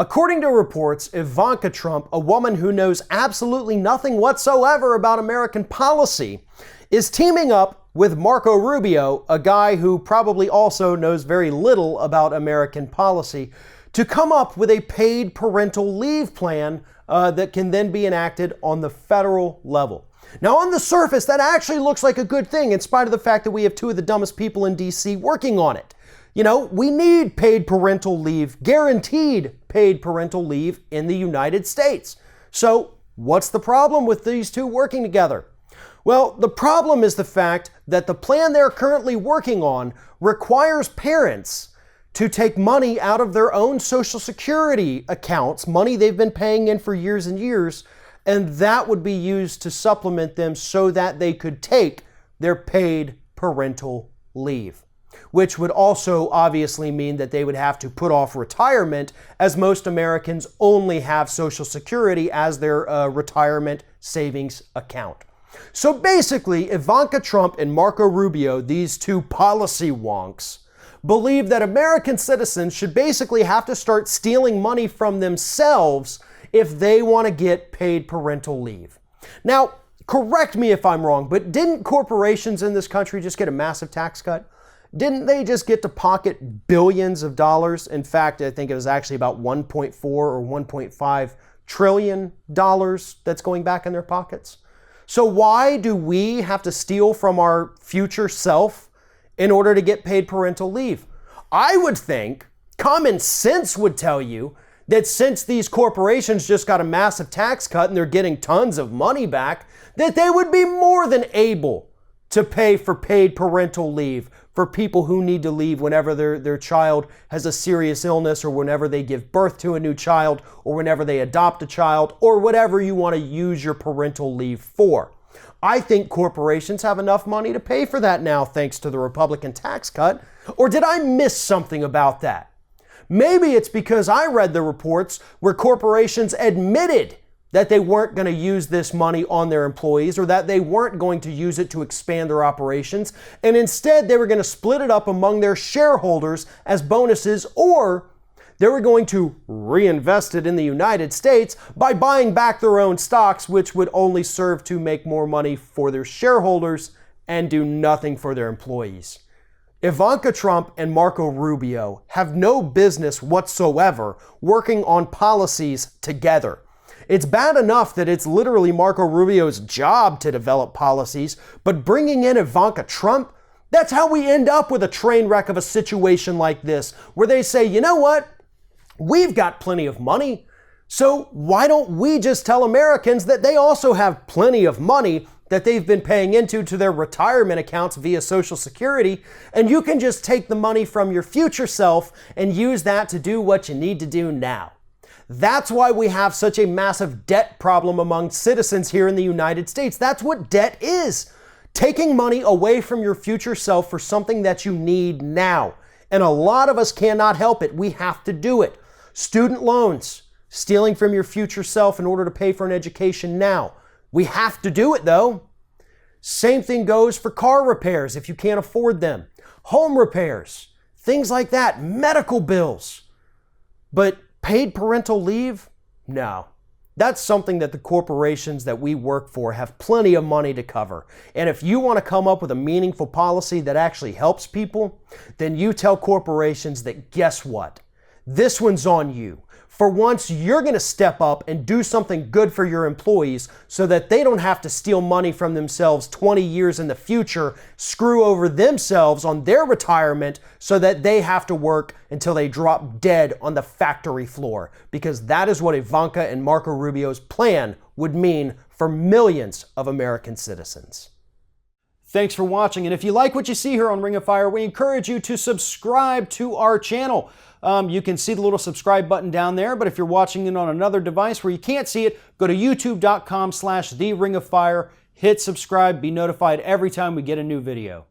According to reports, Ivanka Trump, a woman who knows absolutely nothing whatsoever about American policy, is teaming up with Marco Rubio, a guy who probably also knows very little about American policy, to come up with a paid parental leave plan that can then be enacted on the federal level. Now, on the surface, that actually looks like a good thing, in spite of the fact that we have two of the dumbest people in DC working on it. You know, we need paid parental leave, guaranteed paid parental leave in the United States. So, what's the problem with these two working together? Well, the problem is the fact that the plan they're currently working on requires parents to take money out of their own Social Security accounts, money they've been paying in for years and years, and that would be used to supplement them so that they could take their paid parental leave, which would also obviously mean that they would have to put off retirement, as most Americans only have Social Security as their retirement savings account. So basically, Ivanka Trump and Marco Rubio, these two policy wonks, believe that American citizens should basically have to start stealing money from themselves if they want to get paid parental leave. Now, correct me if I'm wrong, but didn't corporations in this country just get a massive tax cut? Didn't they just get to pocket billions of dollars? In fact, I think it was actually about 1.4 or 1.5 trillion dollars that's going back in their pockets. So why do we have to steal from our future self in order to get paid parental leave? I would think common sense would tell you that since these corporations just got a massive tax cut and they're getting tons of money back, that they would be more than able to pay for paid parental leave for people who need to leave whenever their child has a serious illness, or whenever they give birth to a new child, or whenever they adopt a child, or whatever you want to use your parental leave for. I think corporations have enough money to pay for that now, thanks to the Republican tax cut. Or did I miss something about that? Maybe it's because I read the reports where corporations admitted that they weren't going to use this money on their employees, or that they weren't going to use it to expand their operations, and instead they were going to split it up among their shareholders as bonuses, or they were going to reinvest it in the United States by buying back their own stocks, which would only serve to make more money for their shareholders and do nothing for their employees. Ivanka Trump and Marco Rubio have no business whatsoever working on policies together. It's bad enough that it's literally Marco Rubio's job to develop policies, but bringing in Ivanka Trump, that's how we end up with a train wreck of a situation like this, where they say, you know what? We've got plenty of money, so why don't we just tell Americans that they also have plenty of money that they've been paying into to their retirement accounts via Social Security, and you can just take the money from your future self and use that to do what you need to do now. That's why we have such a massive debt problem among citizens here in the United States. That's what debt is. Taking money away from your future self for something that you need now. And a lot of us cannot help it. We have to do it. Student loans, stealing from your future self in order to pay for an education now. We have to do it though. Same thing goes for car repairs if you can't afford them. Home repairs, things like that, medical bills. But paid parental leave? No. That's something that the corporations that we work for have plenty of money to cover. And if you want to come up with a meaningful policy that actually helps people, then you tell corporations that, guess what? This one's on you. For once, you're going to step up and do something good for your employees so that they don't have to steal money from themselves 20 years in the future, screw over themselves on their retirement so that they have to work until they drop dead on the factory floor. Because that is what Ivanka and Marco Rubio's plan would mean for millions of American citizens. Thanks for watching, and if you like what you see here on Ring of Fire, we encourage you to subscribe to our channel. You can see the little subscribe button down there, but if you're watching it on another device where you can't see it, go to youtube.com/TheRingOfFire, hit subscribe, be notified every time we get a new video.